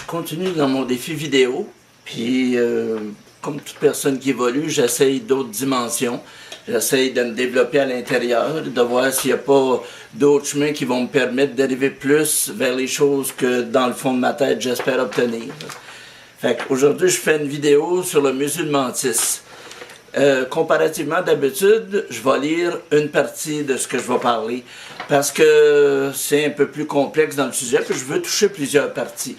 je continue dans mon défi vidéo, puis comme toute personne qui évolue, j'essaye d'autres dimensions. J'essaye de me développer à l'intérieur, de voir s'il n'y a pas d'autres chemins qui vont me permettre d'arriver plus vers les choses que dans le fond de ma tête j'espère obtenir. Fait qu'aujourd'hui, je fais une vidéo sur le musulmanisme. Comparativement d'habitude, je vais lire une partie de ce que je vais parler parce que c'est un peu plus complexe dans le sujet, puis je veux toucher plusieurs parties.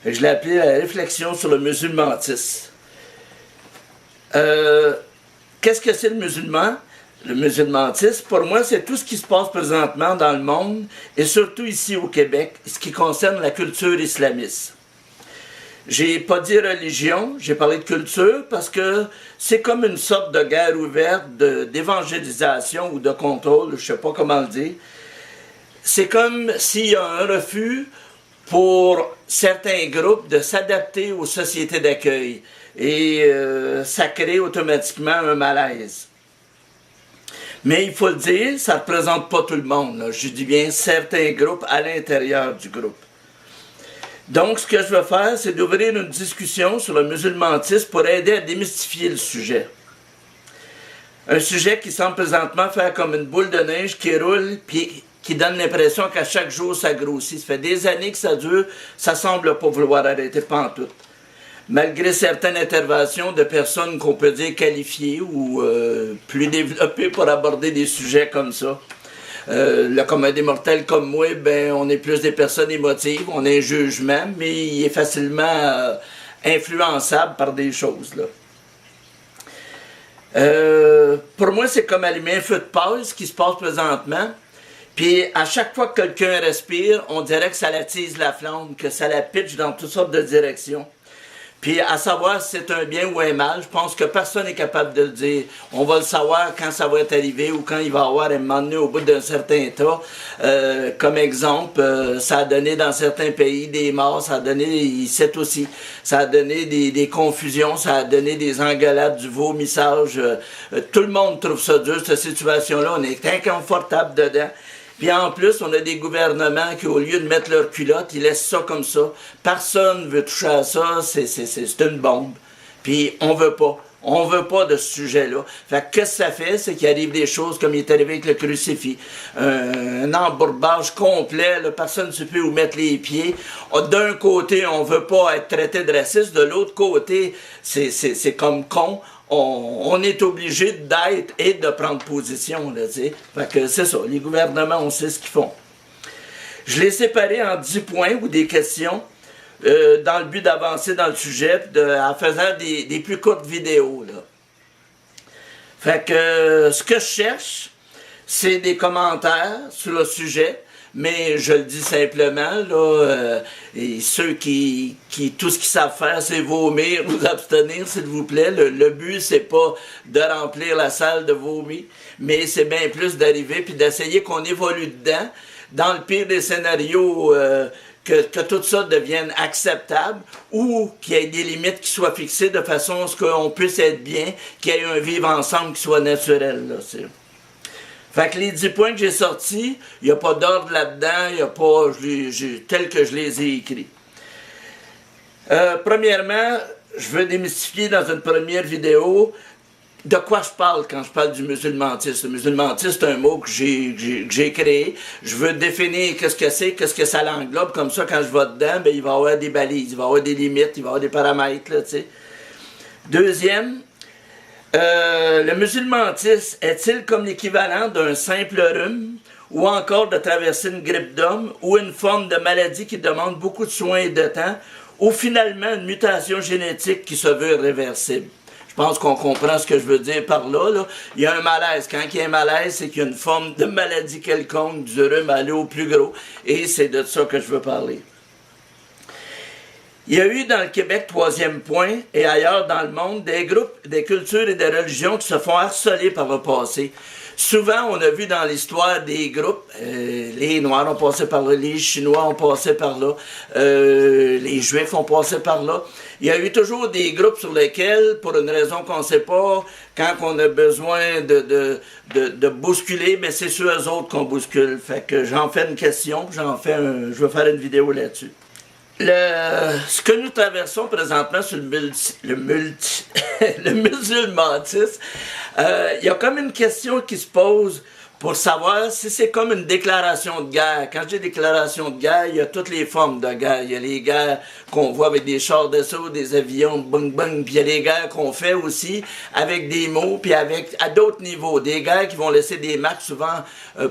Fait que je l'ai appelé la réflexion sur le musulmanisme. Qu'est-ce que c'est le musulman? Le musulmanisme, pour moi, c'est tout ce qui se passe présentement dans le monde, et surtout ici au Québec, ce qui concerne la culture islamiste. J'ai pas dit religion, j'ai parlé de culture, parce que c'est comme une sorte de guerre ouverte d'évangélisation ou de contrôle, je sais pas comment le dire. C'est comme s'il y a un refus pour certains groupes de s'adapter aux sociétés d'accueil. Et ça crée automatiquement un malaise. Mais il faut le dire, ça ne représente pas tout le monde, là. Je dis bien certains groupes à l'intérieur du groupe. Donc, ce que je veux faire, c'est d'ouvrir une discussion sur le musulmanisme pour aider à démystifier le sujet. Un sujet qui semble présentement faire comme une boule de neige qui roule, puis qui donne l'impression qu'à chaque jour, ça grossit. Ça fait des années que ça dure, ça semble pas vouloir arrêter pantoute. Malgré certaines interventions de personnes qu'on peut dire qualifiées ou plus développées pour aborder des sujets comme ça. Le commun des mortels comme moi, ben, on est plus des personnes émotives, on a un jugement, mais il est facilement influençable par des choses, là. Pour moi, c'est comme allumer un feu de paille, ce qui se passe présentement. Puis à chaque fois que quelqu'un respire, on dirait que ça l'attise la flamme, que ça la pitche dans toutes sortes de directions. Puis à savoir si c'est un bien ou un mal, je pense que personne n'est capable de le dire. On va le savoir quand ça va être arrivé ou quand il va y avoir un moment donné au bout d'un certain temps. Comme exemple, ça a donné dans certains pays des morts, ça a donné, ici aussi, ça a donné des confusions, ça a donné des engueulades, du vomissage. Tout le monde trouve ça dur, cette situation-là. On est inconfortable dedans. Puis en plus, on a des gouvernements qui, au lieu de mettre leur culotte, ils laissent ça comme ça. Personne ne veut toucher à ça, c'est une bombe. Puis on veut pas. On veut pas de ce sujet-là. Fait que qu'est-ce que ça fait? C'est qu'il arrive des choses comme il est arrivé avec le crucifix. Un embourbage complet, là, personne ne sait plus où mettre les pieds. D'un côté, on veut pas être traité de raciste. De l'autre côté, c'est comme con. On est obligé d'être et de prendre position, là, tu sais. Fait que c'est ça, les gouvernements, on sait ce qu'ils font. Je l'ai séparé en 10 points ou des questions dans le but d'avancer dans le sujet en faisant des plus courtes vidéos, là. Fait que ce que je cherche, c'est des commentaires sur le sujet, mais je le dis simplement, là, et ceux qui tout ce qu'ils savent faire, c'est vomir, vous abstenir, s'il vous plaît. Le but, c'est pas de remplir la salle de vomi, mais c'est bien plus d'arriver puis d'essayer qu'on évolue dedans. Dans le pire des scénarios, que tout ça devienne acceptable ou qu'il y ait des limites qui soient fixées de façon à ce qu'on puisse être bien, qu'il y ait un vivre ensemble qui soit naturel, là, c'est... Fait que les 10 points que j'ai sortis, il n'y a pas d'ordre là-dedans, il n'y a pas, tel que je les ai écrits. Premièrement, je veux démystifier dans une première vidéo de quoi je parle quand je parle du musulmanisme. Le musulmanisme, c'est un mot que j'ai créé. Je veux définir qu'est-ce que ça l'englobe. Comme ça, quand je vais dedans, ben, il va y avoir des balises, il va y avoir des limites, il va y avoir des paramètres, là, tu sais. Deuxième, le musulmanisme est-il comme l'équivalent d'un simple rhume ou encore de traverser une grippe d'homme ou une forme de maladie qui demande beaucoup de soins et de temps ou finalement une mutation génétique qui se veut irréversible? Je pense qu'on comprend ce que je veux dire par là, là. Il y a un malaise. Quand il y a un malaise, c'est qu'il y a une forme de maladie quelconque, du rhume aller au plus gros. Et c'est de ça que je veux parler. Il y a eu dans le Québec, 3e point, et ailleurs dans le monde, des groupes, des cultures et des religions qui se font harceler par le passé. Souvent, on a vu dans l'histoire des groupes, les Noirs ont passé par là, les Chinois ont passé par là, les Juifs ont passé par là. Il y a eu toujours des groupes sur lesquels, pour une raison qu'on ne sait pas, quand on a besoin de bousculer, mais c'est sur eux autres qu'on bouscule. Fait que j'en fais une question, je vais faire une vidéo là-dessus. Ce que nous traversons présentement sur le musulmanisme, il y a comme une question qui se pose pour savoir si c'est comme une déclaration de guerre. Quand je dis déclaration de guerre, il y a toutes les formes de guerre. Il y a les guerres qu'on voit avec des chars d'assaut, des avions, bang bang, puis il y a les guerres qu'on fait aussi avec des mots, puis avec à d'autres niveaux. Des guerres qui vont laisser des marques souvent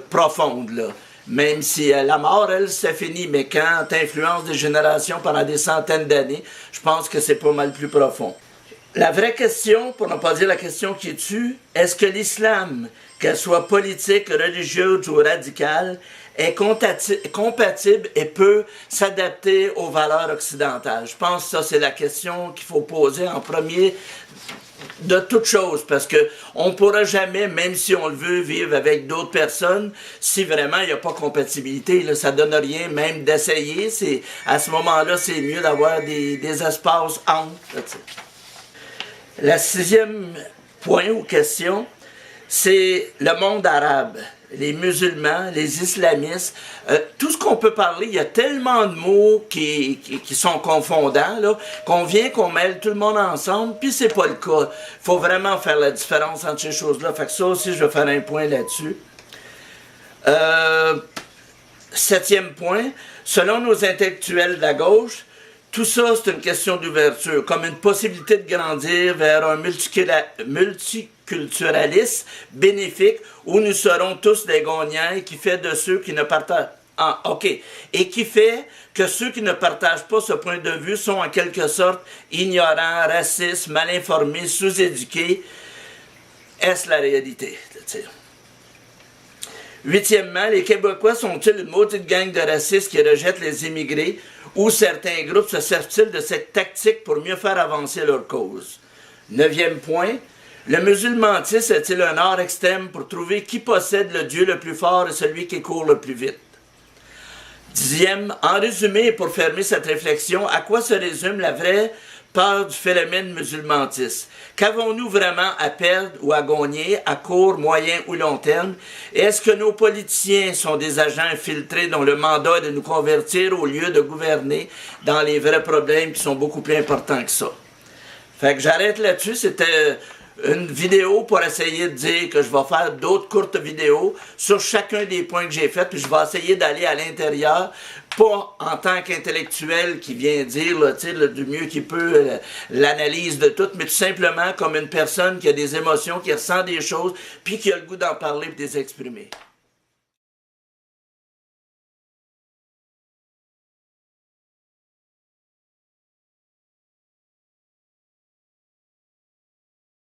profondes, là. Même si la mort, elle, c'est fini, mais quand tu influences des générations pendant des centaines d'années, je pense que c'est pas mal plus profond. La vraie question, pour ne pas dire la question qui tue, est-ce que l'islam, qu'elle soit politique, religieuse ou radicale, est compatible et peut s'adapter aux valeurs occidentales? Je pense que ça, c'est la question qu'il faut poser en premier de toute chose, parce que on pourra jamais, même si on le veut, vivre avec d'autres personnes, si vraiment il n'y a pas compatibilité, là, ça donne rien, même d'essayer, à ce moment-là, c'est mieux d'avoir des espaces entre. La sixième point ou question, c'est le monde arabe, les musulmans, les islamistes, tout ce qu'on peut parler, il y a tellement de mots qui sont confondants, là, qu'on mêle tout le monde ensemble, puis c'est pas le cas. Il faut vraiment faire la différence entre ces choses-là. Fait que ça aussi, je vais faire un point là-dessus. Septième point, selon nos intellectuels de la gauche, tout ça, c'est une question d'ouverture, comme une possibilité de grandir vers un multiculturalisme bénéfique où nous serons tous des gagnants et qui fait de ceux qui ne partagent... Ah, OK. Et qui fait que ceux qui ne partagent pas ce point de vue sont en quelque sorte ignorants, racistes, mal informés, sous-éduqués. Est-ce la réalité? Huitièmement, les Québécois sont-ils une maudite gang de racistes qui rejettent les immigrés ou certains groupes se servent-ils de cette tactique pour mieux faire avancer leur cause? Neuvième point, le musulmanisme est-il un art extrême pour trouver qui possède le Dieu le plus fort et celui qui court le plus vite? Dixième, en résumé, pour fermer cette réflexion, à quoi se résume la vraie peur du phénomène musulmanisme? Qu'avons-nous vraiment à perdre ou à gagner à court, moyen ou long terme? Et est-ce que nos politiciens sont des agents infiltrés dont le mandat est de nous convertir au lieu de gouverner dans les vrais problèmes qui sont beaucoup plus importants que ça? Fait que j'arrête là-dessus. C'était une vidéo pour essayer de dire que je vais faire d'autres courtes vidéos sur chacun des points que j'ai faits, puis je vais essayer d'aller à l'intérieur, pas en tant qu'intellectuel qui vient dire du mieux qu'il peut l'analyse de tout, mais tout simplement comme une personne qui a des émotions, qui ressent des choses, puis qui a le goût d'en parler et de les exprimer.